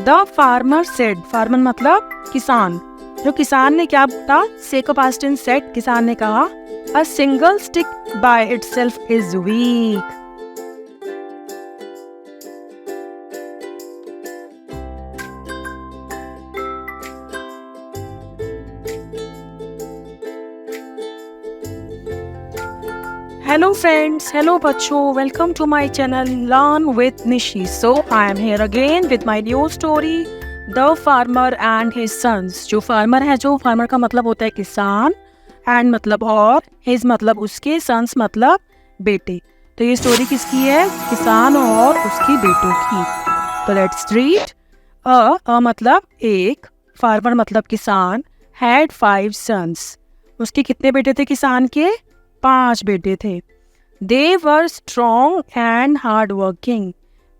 The farmer said, farmer मतलब किसान, जो किसान ने क्या बोला, सेक पास्ट टेंस सेड, किसान ने कहा, अ single stick by itself is weak. Hello friends, hello बच्चों, welcome to my channel Learn with Nishi. So I am here again with my new story, The Farmer and His Sons. जो farmer है, जो farmer का मतलब होता है किसान, and मतलब और, his मतलब उसके, sons मतलब बेटे। तो ये स्टोरी किसकी है? किसान और उसकी बेटों की। तो लेट्स रीड। अ मतलब एक, फार्मर मतलब किसान, had 5 sons. उसके कितने बेटे थे किसान के? 5 बेटे थे। They were strong and hard working.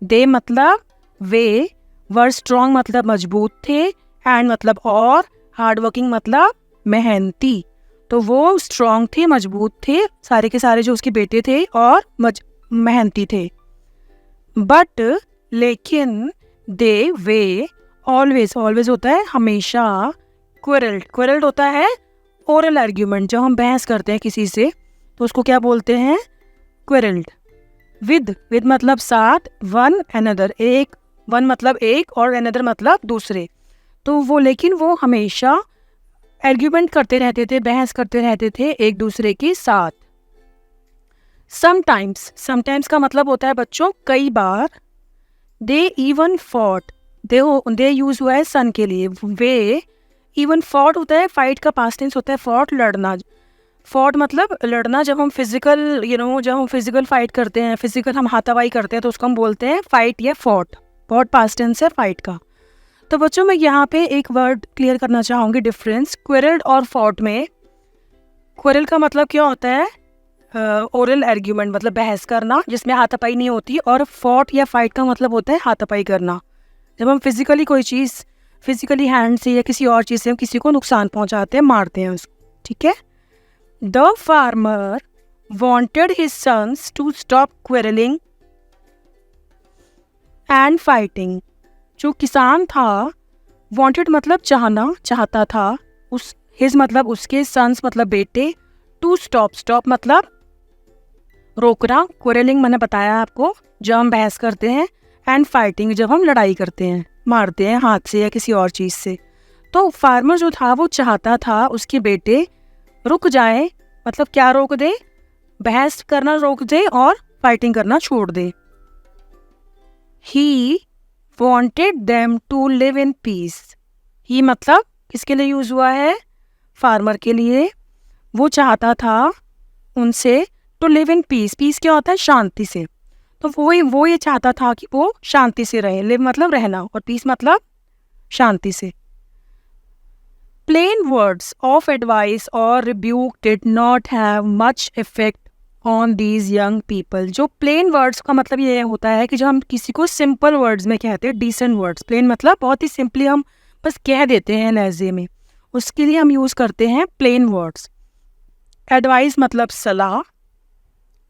They मतलब वे, were strong मतलब मजबूत थे, and मतलब और, hard working मतलब मेहनती। तो वो strong थे, मजबूत थे, सारे के सारे जो उसके बेटे थे, और मेहनती थे। But लेकिन they वे always होता है हमेशा, quarreled होता है ओरल आर्ग्यूमेंट, जब हम बहस करते हैं किसी से तो उसको क्या बोलते हैं? क्वेरल्ड। विद मतलब साथ, वन अनदर एक, वन मतलब एक और अनदर मतलब दूसरे। तो वो हमेशा आर्ग्यूमेंट करते रहते थे, बहस करते रहते थे एक दूसरे के साथ। समटाइम्स का मतलब होता है बच्चों कई बार। They even fought, they use हुआ है सन के लिए। वे इवन फॉट होता है, फाइट का पास्ट टेंस होता है फॉट, लड़ना। फॉट मतलब लड़ना, जब हम फिजिकल फाइट करते हैं, फिजिकल हम हाथापाई करते हैं तो उसको हम बोलते हैं फाइट या फॉट। फॉट पास्ट टेंस है फाइट का। तो बच्चों मैं यहाँ पे एक वर्ड क्लियर करना चाहूँगी, डिफरेंस क्वेरल्ड और फॉट में। क्वेरल का मतलब क्या होता है? ओरल आर्ग्यूमेंट मतलब बहस करना जिसमें हाथापाई नहीं होती, और फॉट या फाइट का मतलब होता है हाथापाई करना, जब हम फिजिकली कोई चीज़, फिजिकली हैंड से या किसी और चीज़ से हम किसी को नुकसान पहुँचाते हैं, मारते हैं उसको। ठीक है। The farmer wanted his sons to stop quarreling and fighting. जो किसान था, wanted मतलब चाहता था, his मतलब उसके, sons मतलब बेटे, to stop मतलब रोकना, quarreling मैंने बताया आपको जब हम बहस करते हैं, and fighting जब हम लड़ाई करते हैं, मारते हैं हाथ से या किसी और चीज़ से। तो फार्मर जो था वो चाहता था उसके बेटे रुक जाए, मतलब क्या रोक दे? बहस करना रोक दे और फाइटिंग करना छोड़ दे। He wanted them to live in peace. He मतलब किसके लिए यूज हुआ है? फार्मर के लिए। वो चाहता था उनसे to live in peace. Peace क्या होता है? शांति से। तो वो ये चाहता था कि वो शांति से रहे। लिव मतलब रहना और पीस मतलब शांति से। Plain words of advice or rebuke did not have much effect on these young people. जो plain words का मतलब ये होता है कि जो हम किसी को simple words में कहते हैं, decent words। plain मतलब बहुत ही simply हम बस कह देते हैं लहजे में, उसके लिए हम यूज़ करते हैं plain words। advice मतलब सलाह,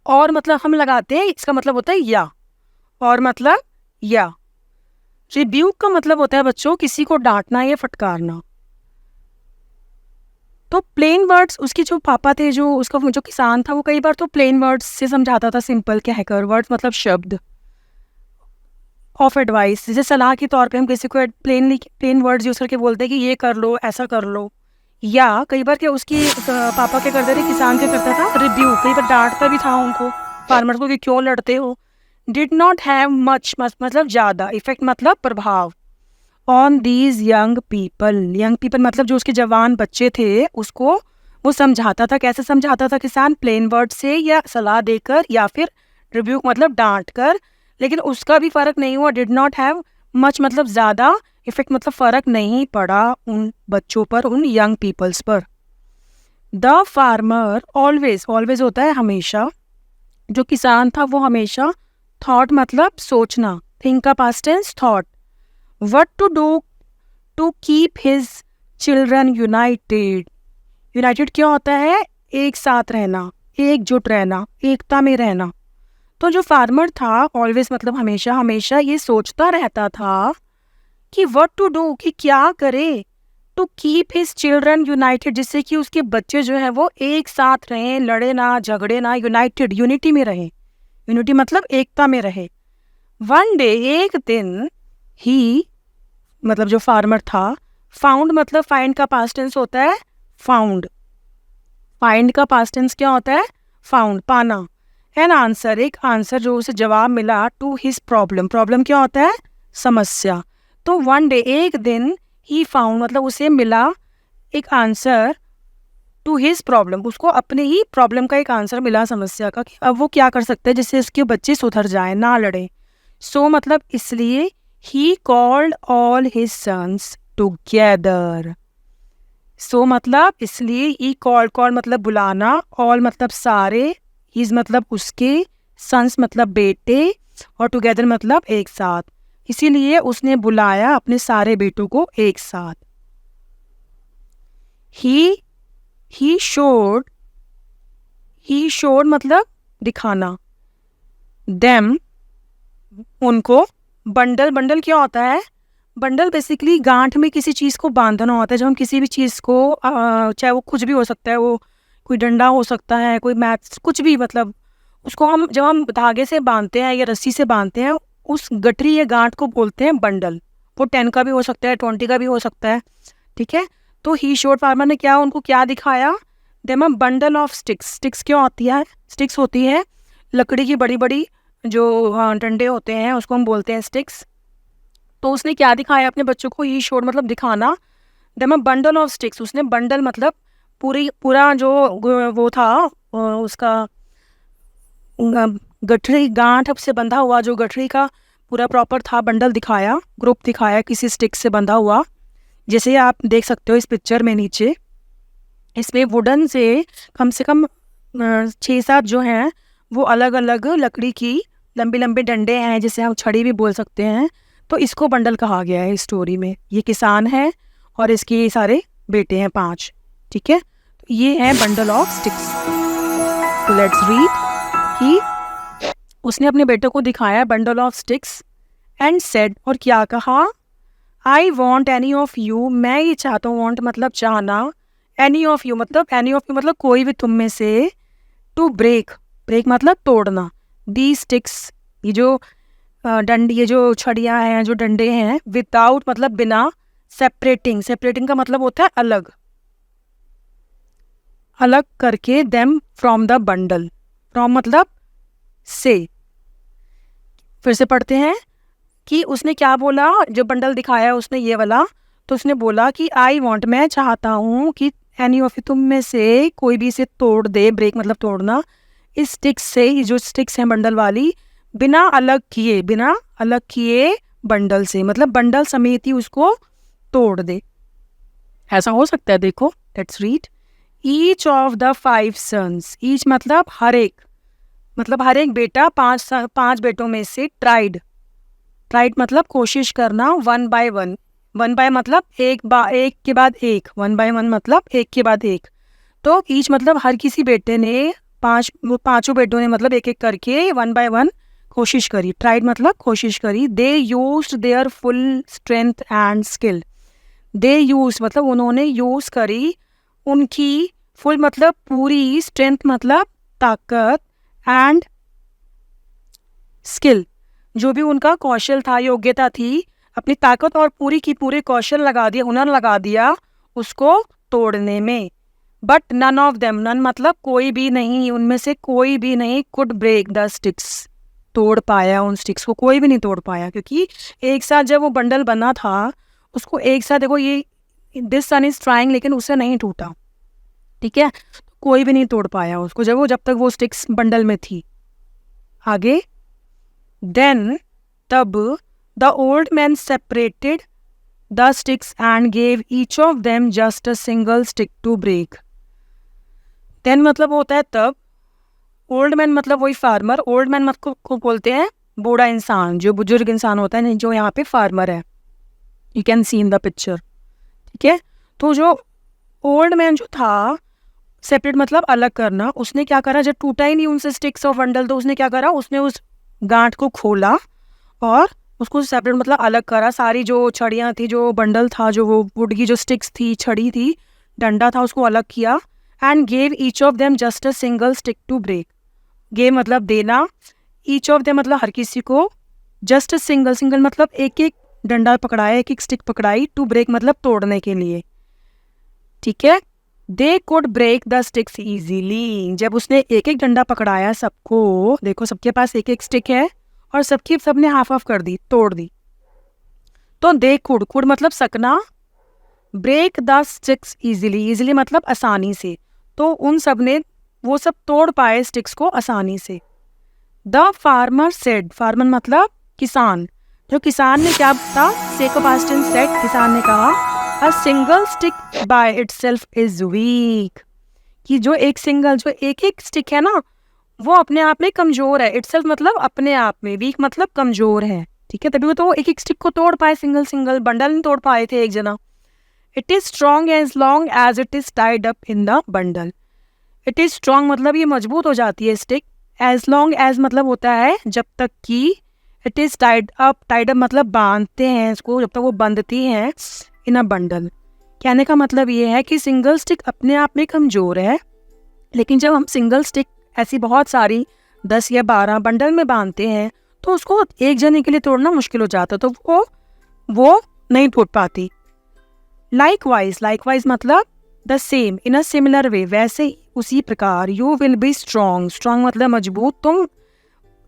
और मतलब हम लगाते हैं, इसका मतलब होता है या, और मतलब या। rebuke का मतलब होता है बच्चों किसी को डांटना या फटकारना। तो प्लेन वर्ड्स, उसके जो पापा थे, जो किसान था, वो कई बार तो प्लेन वर्ड्स से समझाता था, सिंपल कहकर। वर्ड्स मतलब शब्द। ऑफ एडवाइस, जैसे सलाह के तौर पे हम किसी को प्लेन वर्ड्स यूज करके बोलते हैं कि ये कर लो, ऐसा कर लो। या कई बार क्या उसकी पापा क्या करते थे, किसान क्या करता था? रिव्यू, कई बार डांटता भी था उनको, फार्मर को, कि क्यों लड़ते हो। डिड नॉट हैव मच मतलब ज़्यादा, इफेक्ट मतलब प्रभाव, ऑन दीज यंग पीपल मतलब जो उसके जवान बच्चे थे, उसको वो समझाता था। कैसे समझाता था किसान? प्लेन वर्ड से, या सलाह देकर, या फिर रिव्यू मतलब डांट कर। लेकिन उसका भी फर्क नहीं हुआ। डिड नॉट हैव मच मतलब ज़्यादा, इफेक्ट मतलब फ़र्क नहीं पड़ा उन बच्चों पर, उन यंग पीपल्स पर। द फार्मर ऑलवेज होता है हमेशा, जो किसान था वो हमेशा, थॉट मतलब सोचना, थिंक का past tense thought. What to do to keep his children united? United क्या होता है? एक साथ रहना, एकजुट रहना, एकता में रहना। तो जो फार्मर था, ऑलवेज मतलब हमेशा ये सोचता रहता था कि व्हाट टू डू, कि क्या करे, to keep his children united, जिससे कि उसके बच्चे जो है वो एक साथ रहें, लड़े ना, झगड़े ना, यूनाइटेड, यूनिटी में रहें। यूनिटी मतलब एकता में रहे। वन डे, एक दिन, ही मतलब जो फार्मर था, फाउंड मतलब फाइंड का पास्ट टेंस होता है फाउंड, फाइंड का पास्ट टेंस क्या होता है, फाउंड, पाना। एन आंसर, एक आंसर, जो उसे जवाब मिला, टू हिज प्रॉब्लम, प्रॉब्लम क्या होता है, समस्या। तो वन डे, एक दिन, ही फाउंड मतलब उसे मिला एक आंसर, टू हिज प्रॉब्लम, उसको अपने ही प्रॉब्लम का एक आंसर मिला, समस्या का, कि अब वो क्या कर सकते हैं जिससे उसके बच्चे सुधर जाए, ना लड़े। सो मतलब इसलिए, he called all his sons together. So मतलब इसलिए, ही कॉल्ड, कॉल मतलब बुलाना, ऑल मतलब सारे, हिज मतलब उसके, सन्स मतलब बेटे, और टुगेदर मतलब एक साथ। इसीलिए उसने बुलाया अपने सारे बेटों को एक साथ। ही शोड, ही शोड मतलब दिखाना, देम उनको, बंडल, बंडल क्या होता है, बंडल बेसिकली गांठ में किसी चीज़ को बांधना होता है। जब हम किसी भी चीज़ को चाहे वो कुछ भी हो सकता है, वो कोई डंडा हो सकता है, कोई मैथ, कुछ भी, मतलब उसको हम जब हम धागे से बांधते हैं या रस्सी से बांधते हैं, उस गठरी या गांठ को बोलते हैं बंडल। वो 10 का भी हो सकता है, 20 का भी हो सकता है, ठीक है। तो ही शोड फार्मर ने क्या, उनको क्या दिखाया, them a bundle of sticks. Sticks क्या होती है, स्टिक्स होती है लकड़ी की बड़ी बड़ी जो डंडे होते हैं, उसको हम बोलते हैं स्टिक्स। तो उसने क्या दिखाया अपने बच्चों को, ही शोड मतलब दिखाना, them a bundle of sticks, उसने बंडल मतलब पूरा जो वो था, उसका गठरी, गांठ से बंधा हुआ जो गठरी का पूरा प्रॉपर था, बंडल दिखाया, ग्रुप दिखाया किसी स्टिक से बंधा हुआ। जैसे आप देख सकते हो इस पिक्चर में नीचे, इसमें वुडन से कम 6-7 जो हैं वो अलग अलग लकड़ी की लंबी लंबी डंडे हैं, जिसे हम छड़ी भी बोल सकते हैं। तो इसको बंडल कहा गया है इस स्टोरी में। ये किसान है और इसके सारे बेटे हैं 5, ठीक है। तो ये है बंडल ऑफ स्टिक्स। तो लेट्स रीड कि उसने अपने बेटों को दिखाया bundle of sticks, and said, और क्या कहा, I want any of you, मैं ये चाहता हूँ, वॉन्ट मतलब चाहना, एनी ऑफ यू मतलब कोई भी तुम में से, टू ब्रेक, ब्रेक मतलब तोड़ना, दी स्टिक्स, ये जो डंडी, ये जो छड़ियाँ हैं, जो डंडे हैं, विदाउट मतलब बिना, सेपरेटिंग, सेपरेटिंग का मतलब होता है अलग, अलग करके, them from the bundle, from मतलब से। फिर से पढ़ते हैं कि उसने क्या बोला, जो बंडल दिखाया उसने ये वाला, तो उसने बोला कि आई वॉन्ट, मैं चाहता हूँ कि एनी ऑफ, तुम में से कोई भी इसे तोड़ दे, ब्रेक मतलब तोड़ना, इस स्टिक्स से, ये जो स्टिक्स हैं बंडल वाली, बिना अलग किए बंडल से, मतलब बंडल समेत ही उसको तोड़ दे। ऐसा हो सकता है, देखो, let's read, each of the 5 sons, each मतलब हर एक, मतलब हर एक बेटा, 5 बेटों में से, ट्राइड मतलब कोशिश करना, one by one, one by मतलब एक के बाद एक, वन बाय वन मतलब एक के बाद एक। तो ईच मतलब हर किसी बेटे ने, 5 बेटों ने मतलब एक एक करके, वन बाय वन कोशिश करी, ट्राइड मतलब कोशिश करी। They used there full strength and skill, they use मतलब उन्होंने यूज करी, उनकी फुल मतलब पूरी, स्ट्रेंथ मतलब ताकत, एंड स्किल जो भी उनका कौशल था, योग्यता थी, अपनी ताकत और पूरी की पूरे कौशल लगा दिया, हुनर लगा दिया उसको तोड़ने में। But none of them, none मतलब कोई भी नहीं, उनमें से कोई भी नहीं, कुड ब्रेक द स्टिक्स, तोड़ पाया उन स्टिक्स को, कोई भी नहीं तोड़ पाया, क्योंकि एक साथ जब वो बंडल बना था, उसको एक साथ, देखो ये दिस सन इज ट्राइंग, लेकिन उससे नहीं टूटा, ठीक है। कोई भी नहीं तोड़ पाया उसको, जब तक वो स्टिक्स बंडल में थी। आगे, देन तब, the old man separated the sticks and gave each of them just a single stick to break. Then मतलब होता है तब, ओल्ड मैन मतलब वही फार्मर, ओल्ड मैन मतलब को बोलते हैं बूढ़ा इंसान, जो बुजुर्ग इंसान होता है, जो यहाँ पे फार्मर है, you can see in the picture, ठीक है। तो जो ओल्ड मैन जो था, सेपरेट मतलब अलग करना, उसने क्या करा, जब टूटा ही नहीं उनसे स्टिक्स और बंडल, तो उसने क्या करा, उसने उस गांठ को खोला और उसको सेपरेट मतलब अलग करा, सारी जो छड़ियाँ थी, जो बंडल था, जो वो वुड की जो स्टिक्स थी, छड़ी थी, डंडा था, उसको अलग किया। And gave each of them just a single stick to break. Gave मतलब देना, ईच ऑफ देम मतलब हर किसी को, जस्ट सिंगल, सिंगल मतलब एक एक डंडा पकड़ाया, एक एक स्टिक पकड़ाई, टू ब्रेक मतलब तोड़ने के लिए, ठीक है। They could break the sticks easily. जब उसने एक एक डंडा पकड़ाया सबको, देखो सबके पास एक एक स्टिक है और सबने हाफ हाफ कर दी, तोड़ दी। तो दे कुड, कुड मतलब सकना, break the sticks easily, easily मतलब आसानी से। तो उन सब ने वो सब तोड़ पाए स्टिक्स को आसानी से। द फार्मर सेड, फार्मर मतलब किसान, जो किसान ने क्या था, से को पास्ट टेंस सेड, किसान ने कहा, अ single stick by itself is weak, कि जो एक सिंगल, जो एक एक स्टिक है ना, वो अपने आप में कमजोर है। इटसेल्फ मतलब अपने आप में, वीक मतलब कमजोर है, ठीक है। तभी तो वो एक एक स्टिक को तोड़ पाए, सिंगल सिंगल बंडल नहीं तोड़ पाए थे एक जना। It is strong as long as it is tied up in the bundle. It is strong मतलब ये मजबूत हो जाती है स्टिक, एज लॉन्ग एज मतलब होता है जब तक कि, it is tied up, tied up मतलब बांधते हैं इसको, जब तक वो बंधती हैं इन अ बंडल। कहने का मतलब ये है कि सिंगल स्टिक अपने आप में कमजोर है, लेकिन जब हम सिंगल स्टिक ऐसी बहुत सारी 10 या 12 बंडल में बांधते हैं तो उसको एक जने के लिए तोड़ना मुश्किल हो जाता, तो वो नहीं टूट पाती। लाइकवाइज, लाइकवाइज मतलब the same, in a similar way, वैसे ही उसी प्रकार। You will be strong, strong मतलब मजबूत, तुम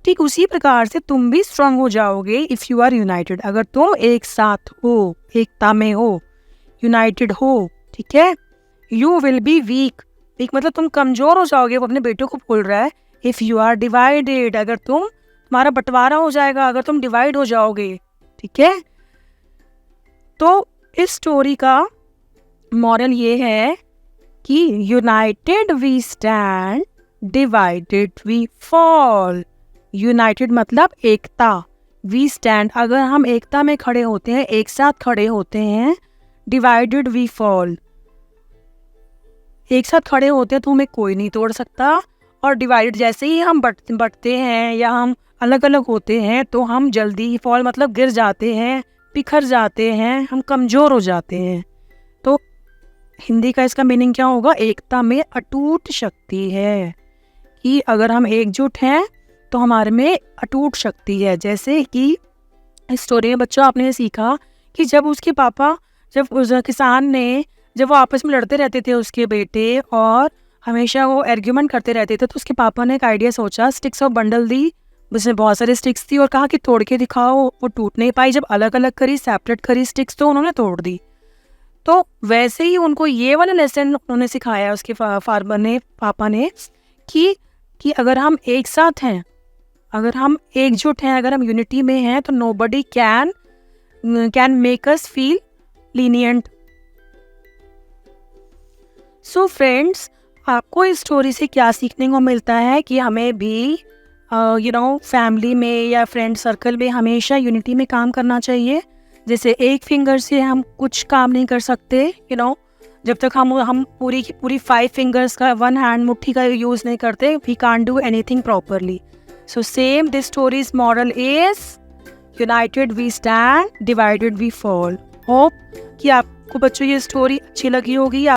ठीक उसी प्रकार से तुम भी स्ट्रॉन्ग हो जाओगे इफ यू आर यूनाइटेड, अगर तुम एक साथ हो, एकता में हो, यूनाइटेड हो, ठीक है। You will be weak, weak मतलब तुम कमजोर हो जाओगे, वो अपने बेटों को बोल रहा है। इफ यू आर डिवाइडेड, अगर तुम्हारा बंटवारा हो जाएगा, अगर तुम डिवाइड हो जाओगे, ठीक है। तो इस स्टोरी का मॉरल ये है कि united we stand, divided we fall. United मतलब एकता, वी स्टैंड अगर हम एकता में खड़े होते हैं, एक साथ खड़े होते हैं, डिवाइडेड वी फॉल, एक साथ खड़े होते हैं तो हमें कोई नहीं तोड़ सकता, और डिवाइडेड जैसे ही हम बढ़ते हैं या हम अलग अलग होते हैं तो हम जल्दी ही, फॉल मतलब गिर जाते हैं, बिखर जाते हैं, हम कमज़ोर हो जाते हैं। तो हिंदी का इसका मीनिंग क्या होगा, एकता में अटूट शक्ति है, कि अगर हम एकजुट हैं तो हमारे में अटूट शक्ति है। जैसे कि इस स्टोरी में बच्चों आपने सीखा कि जब उसके पापा, जब उस किसान ने, जब वो आपस में लड़ते रहते थे उसके बेटे और हमेशा वो आर्ग्यूमेंट करते रहते थे, तो उसके पापा ने एक आइडिया सोचा, स्टिक्स ऑफ बंडल दी, उसमें बहुत सारी स्टिक्स थी और कहा कि तोड़ के दिखाओ। वो टूट नहीं पाई, जब अलग अलग करी, सेपरेट करी स्टिक्स, तो उन्होंने तोड़ दी। तो वैसे ही उनको ये वाला लेसन उन्होंने सिखाया उसके फार्मर ने, पापा ने, कि अगर हम एक साथ हैं, अगर हम एकजुट हैं, अगर हम यूनिटी में हैं, तो nobody can make us feel lenient. So friends, आपको इस स्टोरी से क्या सीखने को मिलता है कि हमें भी फैमिली में या फ्रेंड सर्कल में हमेशा यूनिटी में काम करना चाहिए। जैसे एक फिंगर से हम कुछ काम नहीं कर सकते, जब तक हम पूरी की पूरी 5 फिंगर्स का, 1 हैंड मुट्ठी का यूज़ नहीं करते, we can't do anything properly. So same this stories moral is united we stand, divided we fall. Hope कि आपको बच्चों ये स्टोरी अच्छी लगी होगी।